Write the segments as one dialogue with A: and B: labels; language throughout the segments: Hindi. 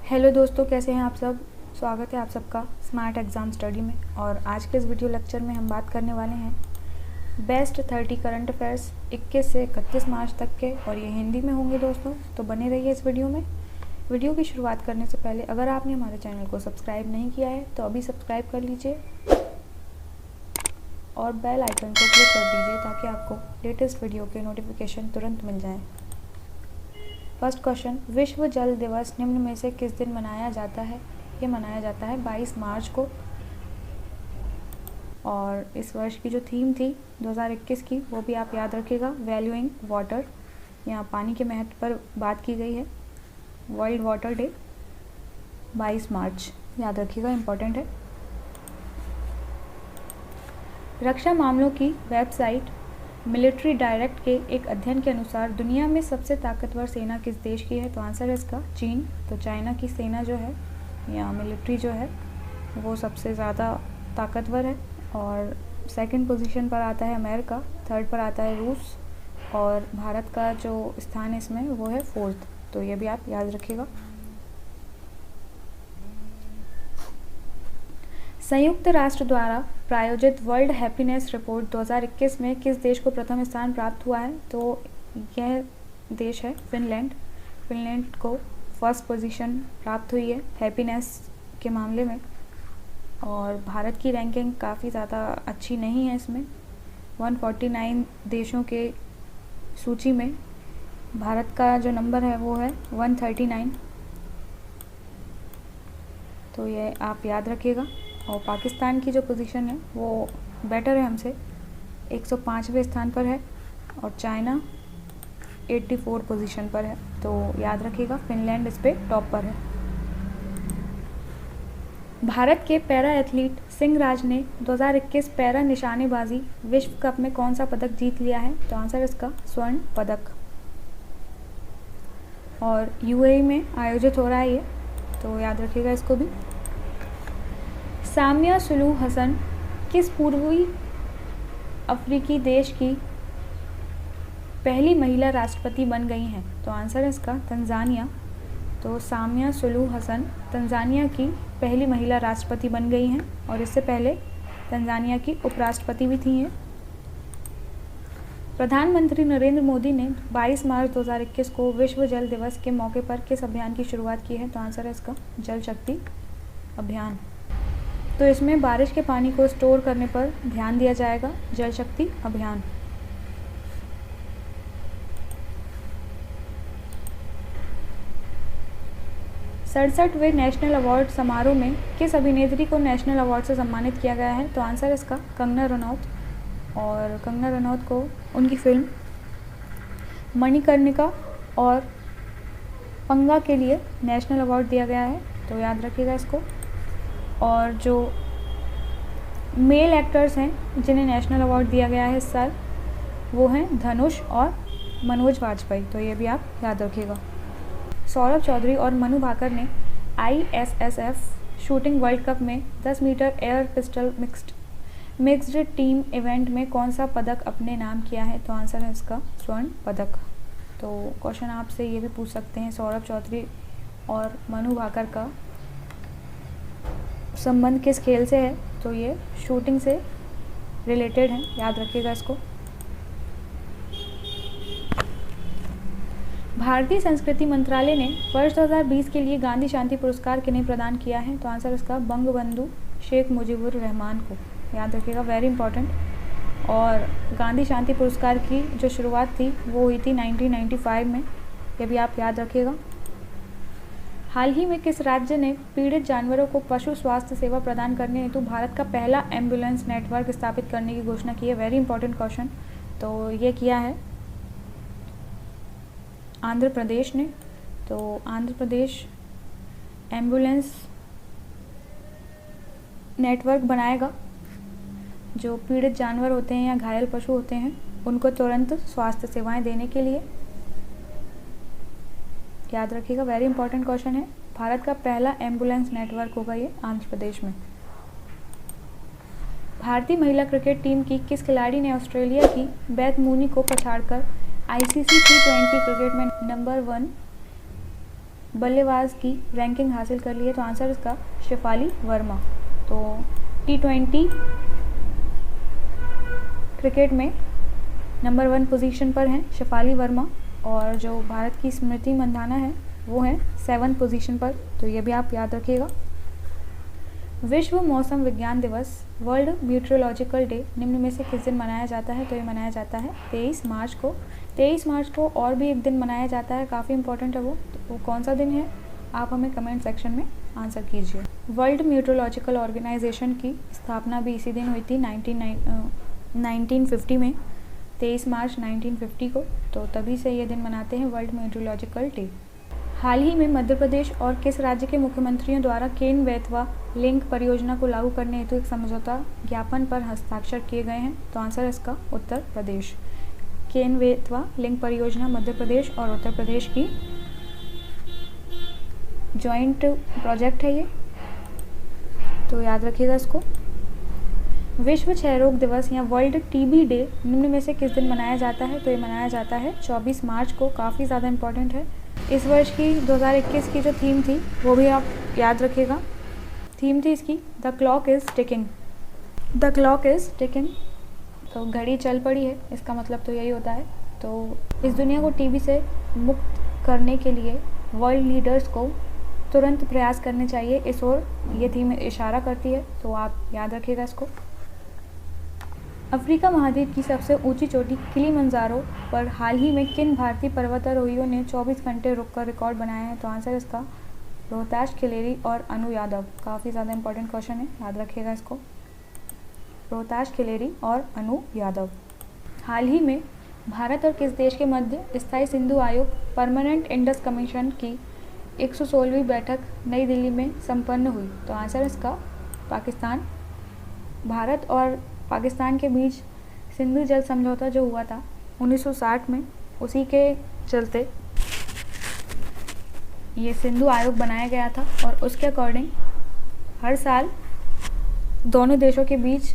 A: हेलो दोस्तों, कैसे हैं आप सब। स्वागत है आप सबका स्मार्ट एग्ज़ाम स्टडी में। और आज के इस वीडियो लेक्चर में हम बात करने वाले हैं बेस्ट 30 करंट अफेयर्स 21 से 31 मार्च तक के, और ये हिंदी में होंगे दोस्तों, तो बने रहिए इस वीडियो में। वीडियो की शुरुआत करने से पहले अगर आपने हमारे चैनल को सब्सक्राइब नहीं किया है तो अभी सब्सक्राइब कर लीजिए और बेल आइकन को क्लिक कर दीजिए ताकि आपको लेटेस्ट वीडियो के नोटिफिकेशन तुरंत मिल जाएँ। फर्स्ट क्वेश्चन, विश्व जल दिवस निम्न में से किस दिन मनाया जाता है। ये मनाया जाता है 22 मार्च को। और इस वर्ष की जो थीम थी 2021 की, वो भी आप याद रखिएगा, वैल्यूइंग वाटर। यहाँ पानी के महत्व पर बात की गई है। वर्ल्ड वाटर डे 22 मार्च, याद रखिएगा, इम्पोर्टेंट है। रक्षा मामलों की वेबसाइट मिलिट्री डायरेक्ट के एक अध्ययन के अनुसार दुनिया में सबसे ताकतवर सेना किस देश की है। तो आंसर है इसका चीन। तो चाइना की सेना जो है या मिलिट्री जो है वो सबसे ज़्यादा ताकतवर है। और सेकंड पोजीशन पर आता है अमेरिका, थर्ड पर आता है रूस, और भारत का जो स्थान इसमें वो है फोर्थ। तो ये भी आप याद रखिएगा। संयुक्त राष्ट्र द्वारा प्रायोजित वर्ल्ड हैप्पीनेस रिपोर्ट 2021 में किस देश को प्रथम स्थान प्राप्त हुआ है। तो यह देश है फिनलैंड। फिनलैंड को फर्स्ट पोजीशन प्राप्त हुई है हैप्पीनेस के मामले में। और भारत की रैंकिंग काफ़ी ज़्यादा अच्छी नहीं है इसमें। 149 देशों के सूची में भारत का जो नंबर है वो है 139। तो ये आप याद रखिएगा। और पाकिस्तान की जो पोजीशन है वो बेटर है हमसे, 105वें स्थान पर है। और चाइना 84 पोजीशन पर है। तो याद रखिएगा, फिनलैंड इस पे टॉप पर है। भारत के पैरा एथलीट सिंह राज ने 2021 पैरा निशानेबाजी विश्व कप में कौन सा पदक जीत लिया है। तो आंसर इसका स्वर्ण पदक। और यूएई में आयोजित हो रहा है ये, तो याद रखिएगा इसको भी। सामिया सुलूह हसन किस पूर्वी अफ्रीकी देश की पहली महिला राष्ट्रपति बन गई हैं। तो आंसर है इसका तंजानिया। तो सामिया सुलूह हसन तंजानिया की पहली महिला राष्ट्रपति बन गई हैं, और इससे पहले तंजानिया की उपराष्ट्रपति भी थी हैं। प्रधानमंत्री नरेंद्र मोदी ने 22 मार्च 2021 को विश्व जल दिवस के मौके पर किस अभियान की शुरुआत की है। तो आंसर है इसका जल शक्ति अभियान। तो इसमें बारिश के पानी को स्टोर करने पर ध्यान दिया जाएगा, जल शक्ति अभियान। सड़सठवें नेशनल अवार्ड समारोह में किस अभिनेत्री को नेशनल अवार्ड से सम्मानित किया गया है। तो आंसर इसका कंगना रनौत। और कंगना रनौत को उनकी फिल्म मणिकर्णिका और पंगा के लिए नेशनल अवार्ड दिया गया है। तो याद रखिएगा इसको। और जो मेल एक्टर्स हैं जिन्हें नेशनल अवार्ड दिया गया है इस साल, वो हैं धनुष और मनोज वाजपेयी। तो ये भी आप याद रखिएगा। सौरभ चौधरी और मनु भाकर ने ISSF शूटिंग वर्ल्ड कप में 10 metre air pistol mixed team event में कौन सा पदक अपने नाम किया है। तो आंसर है इसका स्वर्ण पदक। तो क्वेश्चन आपसे ये भी पूछ सकते हैं, सौरभ चौधरी और मनु भाकर का संबंध किस खेल से है। तो ये शूटिंग से रिलेटेड है, याद रखिएगा इसको। भारतीय संस्कृति मंत्रालय ने वर्ष 2020 के लिए गांधी शांति पुरस्कार किन्हें प्रदान किया है। तो आंसर इसका बंगबंधु शेख मुजीबुर रहमान को, याद रखिएगा, वेरी इंपॉर्टेंट। और गांधी शांति पुरस्कार की जो शुरुआत थी वो हुई थी 1995 में, ये भी आप याद रखिएगा। हाल ही में किस राज्य ने पीड़ित जानवरों को पशु स्वास्थ्य सेवा प्रदान करने हेतु भारत का पहला एम्बुलेंस नेटवर्क स्थापित करने की घोषणा की है। Very important question. तो ये किया है आंध्र प्रदेश ने। तो आंध्र प्रदेश एम्बुलेंस नेटवर्क बनाएगा। जो पीड़ित जानवर होते हैं या घायल पशु होते हैं उनको तुरंत स्वास्थ्य सेवाएं देने के लिए, याद रखिएगा, वेरी इंपॉर्टेंट क्वेश्चन है। भारत का पहला एम्बुलेंस नेटवर्क होगा ये आंध्र प्रदेश में। भारतीय महिला क्रिकेट टीम की किस खिलाड़ी ने ऑस्ट्रेलिया की बेथ मूनी को पछाड़कर ICC T20 क्रिकेट में नंबर 1 बल्लेबाज की रैंकिंग हासिल कर ली है? तो आंसर इसका शेफाली वर्मा। तो T20 क्रिकेट में नंबर 1 पोजीशन पर हैं शेफाली वर्मा, और जो भारत की स्मृति मंधाना है वो है 7th पोजीशन पर। तो ये भी आप याद रखिएगा। विश्व मौसम विज्ञान दिवस, वर्ल्ड मीटरोलॉजिकल डे, निम्न में से किस दिन मनाया जाता है? तो ये मनाया जाता है 23 मार्च को। 23 मार्च को और भी एक दिन मनाया जाता है, काफ़ी इंपॉर्टेंट है वो। तो वो कौन सा दिन है, आप हमें कमेंट सेक्शन में आंसर कीजिए। वर्ल्ड मीटरोलॉजिकल ऑर्गेनाइजेशन की स्थापना भी इसी दिन हुई थी 1950 में, 23 मार्च 1950 को। तो तभी से ये दिन मनाते हैं वर्ल्ड मीटरोलॉजिकल डे। हाल ही में मध्य प्रदेश और किस राज्य के मुख्यमंत्रियों द्वारा केन बेतवा लिंक परियोजना को लागू करने हेतु एक समझौता ज्ञापन पर हस्ताक्षर किए गए हैं? तो आंसर है इसका उत्तर प्रदेश। केन बेतवा लिंक परियोजना मध्य प्रदेश और उत्तर प्रदेश की जॉइंट प्रोजेक्ट है ये, तो याद रखिएगा इसको। विश्व क्षय रोग दिवस या वर्ल्ड टीबी डे निम्न में से किस दिन मनाया जाता है? तो ये मनाया जाता है 24 मार्च को, काफ़ी ज़्यादा इंपॉर्टेंट है। इस वर्ष की 2021 की जो थीम थी वो भी आप याद रखिएगा। थीम थी इसकी the clock is ticking. The clock is ticking, तो घड़ी चल पड़ी है, इसका मतलब तो यही होता है। तो इस दुनिया को टीबी से मुक्त करने के लिए वर्ल्ड लीडर्स को तुरंत प्रयास करने चाहिए, इस ओर ये थीम इशारा करती है, तो आप याद रखिएगा इसको। अफ्रीका महाद्वीप की सबसे ऊंची चोटी किलिमंजारो पर हाल ही में किन भारतीय पर्वतारोहियों ने 24 घंटे रुककर रिकॉर्ड बनाया है? तो आंसर इसका रोहताश खिलेरी और अनु यादव। काफ़ी ज़्यादा इंपॉर्टेंट क्वेश्चन है, याद रखिएगा इसको। रोहताश खिलेरी और अनु यादव। हाल ही में भारत और किस देश के मध्य स्थायी सिंधु आयोग परमानेंट इंडस कमीशन की 116वीं बैठक नई दिल्ली में संपन्न हुई? तो आंसर इसका पाकिस्तान। भारत और पाकिस्तान के बीच सिंधु जल समझौता जो हुआ था 1960 में, उसी के चलते ये सिंधु आयोग बनाया गया था, और उसके अकॉर्डिंग हर साल दोनों देशों के बीच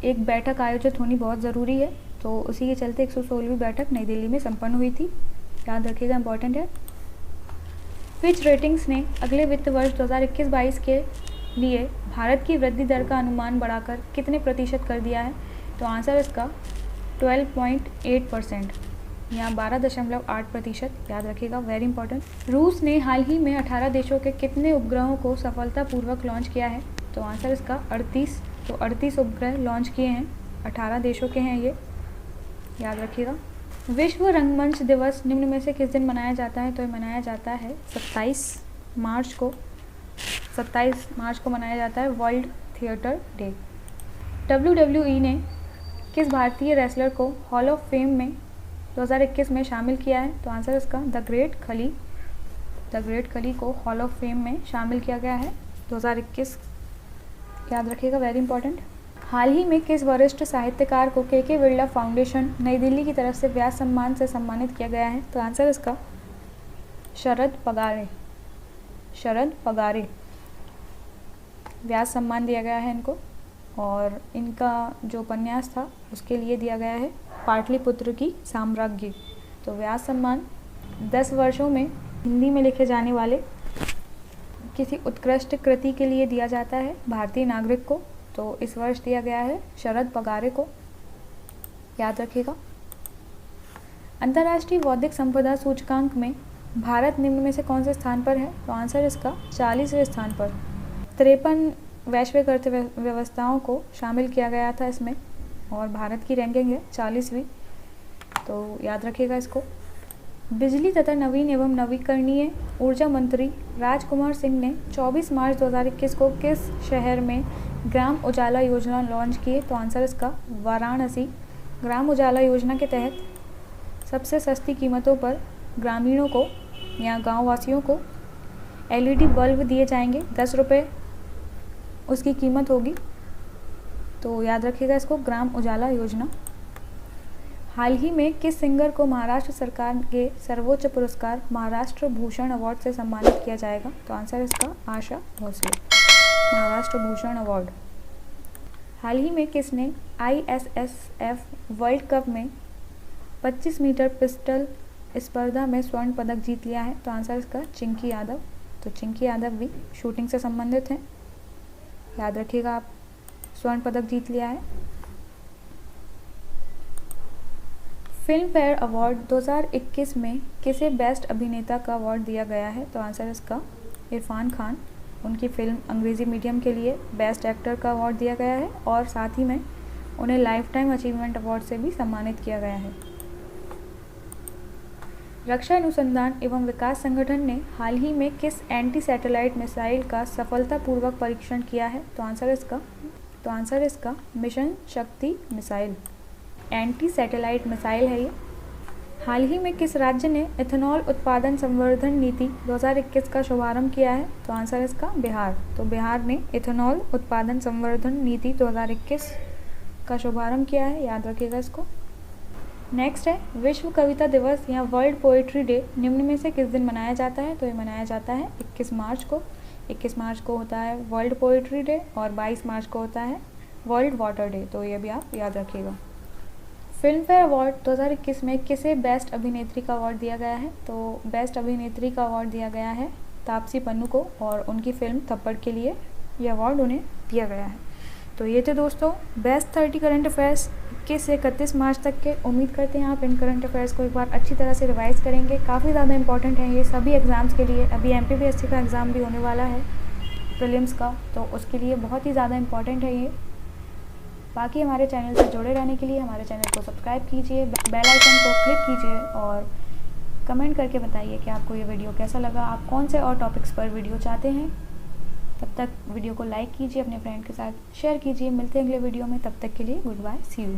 A: एक बैठक आयोजित होनी बहुत ज़रूरी है। तो उसी के चलते 116वीं बैठक नई दिल्ली में संपन्न हुई थी, याद रखिएगा, इंपॉर्टेंट है। फिच रेटिंग्स ने अगले वित्त वर्ष 2021-22 के लिए भारत की वृद्धि दर का अनुमान बढ़ाकर कितने प्रतिशत कर दिया है? तो आंसर इसका 12.8% या 12.8%, याद रखिएगा, वेरी इंपॉर्टेंट। रूस ने हाल ही में 18 देशों के कितने उपग्रहों को सफलतापूर्वक लॉन्च किया है? तो आंसर इसका 38। तो 38 उपग्रह लॉन्च किए हैं, 18 देशों के हैं ये, याद रखिएगा। विश्व रंगमंच दिवस निम्न में से किस दिन मनाया जाता है? तो ये मनाया जाता है 27 मार्च को। 27 मार्च को मनाया जाता है वर्ल्ड थिएटर डे। WWE ने किस भारतीय रेसलर को हॉल ऑफ फेम में 2021 में शामिल किया है? तो आंसर इसका द ग्रेट खली को हॉल ऑफ फेम में शामिल किया गया है 2021, याद रखिएगा, वेरी इंपॉर्टेंट। हाल ही में किस वरिष्ठ साहित्यकार को के बिरला फाउंडेशन नई दिल्ली की तरफ से व्यास सम्मान से सम्मानित किया गया है? तो आंसर इसका शरद पगारे व्यास सम्मान दिया गया है इनको, और इनका जो उपन्यास था उसके लिए दिया गया है पाटलिपुत्र की साम्राज्ञी। तो व्यास सम्मान 10 वर्षों में हिंदी में लिखे जाने वाले किसी उत्कृष्ट कृति के लिए दिया जाता है भारतीय नागरिक को। तो इस वर्ष दिया गया है शरद पगारे को, याद रखिएगा। अंतर्राष्ट्रीय बौद्धिक संपदा सूचकांक में भारत निम्न में से कौन से स्थान पर है? तो आंसर इसका 40वें स्थान पर। 53 वैश्विक अर्थव्यवस्थाओं को शामिल किया गया था इसमें, और भारत की रैंकिंग है 40वीं, तो याद रखिएगा इसको। बिजली तथा नवीन एवं नवीकरणीय ऊर्जा मंत्री राजकुमार सिंह ने 24 मार्च 2021 को किस शहर में ग्राम उजाला योजना लॉन्च की? तो आंसर इसका वाराणसी। ग्राम उजाला योजना के तहत सबसे सस्ती कीमतों पर ग्रामीणों को या गाँव वासियों को LED बल्ब दिए जाएंगे, 10 रुपये उसकी कीमत होगी, तो याद रखिएगा इसको, ग्राम उजाला योजना। हाल ही में किस सिंगर को महाराष्ट्र सरकार के सर्वोच्च पुरस्कार महाराष्ट्र भूषण अवार्ड से सम्मानित किया जाएगा? तो आंसर इसका आशा भोसले, महाराष्ट्र भूषण अवार्ड। हाल ही में किसने ISSF वर्ल्ड कप में 25 मीटर पिस्टल स्पर्धा में स्वर्ण पदक जीत लिया है? तो आंसर इसका चिंकी यादव। तो चिंकी यादव भी शूटिंग से संबंधित हैं, याद रखिएगा आप। स्वर्ण पदक जीत लिया है। फिल्म फेयर अवार्ड 2021 में किसे बेस्ट अभिनेता का अवार्ड दिया गया है? तो आंसर इसका इरफान खान। उनकी फ़िल्म अंग्रेज़ी मीडियम के लिए बेस्ट एक्टर का अवार्ड दिया गया है और साथ ही में उन्हें लाइफ टाइम अचीवमेंट अवार्ड से भी सम्मानित किया गया है। रक्षा अनुसंधान एवं विकास संगठन ने हाल ही में किस एंटी सैटेलाइट मिसाइल का सफलतापूर्वक परीक्षण किया है? तो आंसर इसका मिशन शक्ति मिसाइल, एंटी सैटेलाइट मिसाइल है ये। हाल ही में किस राज्य ने इथेनॉल उत्पादन संवर्धन नीति 2021 का शुभारंभ किया है? तो आंसर इसका बिहार। तो बिहार ने इथेनॉल उत्पादन संवर्धन नीति 2021 का शुभारंभ किया है, याद रखिएगा इसको। नेक्स्ट है विश्व कविता दिवस या वर्ल्ड पोएट्री डे निम्न में से किस दिन मनाया जाता है? तो ये मनाया जाता है 21 मार्च को। 21 मार्च को होता है वर्ल्ड पोएट्री डे और 22 मार्च को होता है वर्ल्ड वाटर डे। तो ये भी आप याद रखिएगा। फिल्म फेयर अवार्ड 2021 में किसे बेस्ट अभिनेत्री का अवार्ड दिया गया है? तो बेस्ट अभिनेत्री का अवार्ड दिया गया है तापसी पन्नू को और उनकी फ़िल्म थप्पड़ के लिए ये अवार्ड उन्हें दिया गया है। तो ये थे दोस्तों बेस्ट 30 करंट अफेयर्स 21 से 31 मार्च तक के। उम्मीद करते हैं आप इन करंट अफेयर्स को एक बार अच्छी तरह से रिवाइज़ करेंगे। काफ़ी ज़्यादा इंपॉर्टेंट है ये सभी एग्ज़ाम्स के लिए। अभी MPPSC का एग्ज़ाम भी होने वाला है प्रीलिम्स का, तो उसके लिए बहुत ही ज़्यादा इंपॉर्टेंट है ये। बाकी हमारे चैनल से जुड़े रहने के लिए हमारे चैनल को सब्सक्राइब कीजिए, बेल आइकन को क्लिक कीजिए और कमेंट करके बताइए कि आपको ये वीडियो कैसा लगा, आप कौन से और टॉपिक्स पर वीडियो चाहते हैं। तब तक वीडियो को लाइक कीजिए, अपने फ्रेंड के साथ शेयर कीजिए। मिलते हैं अगले वीडियो में, तब तक के लिए गुड बाय, सी यू।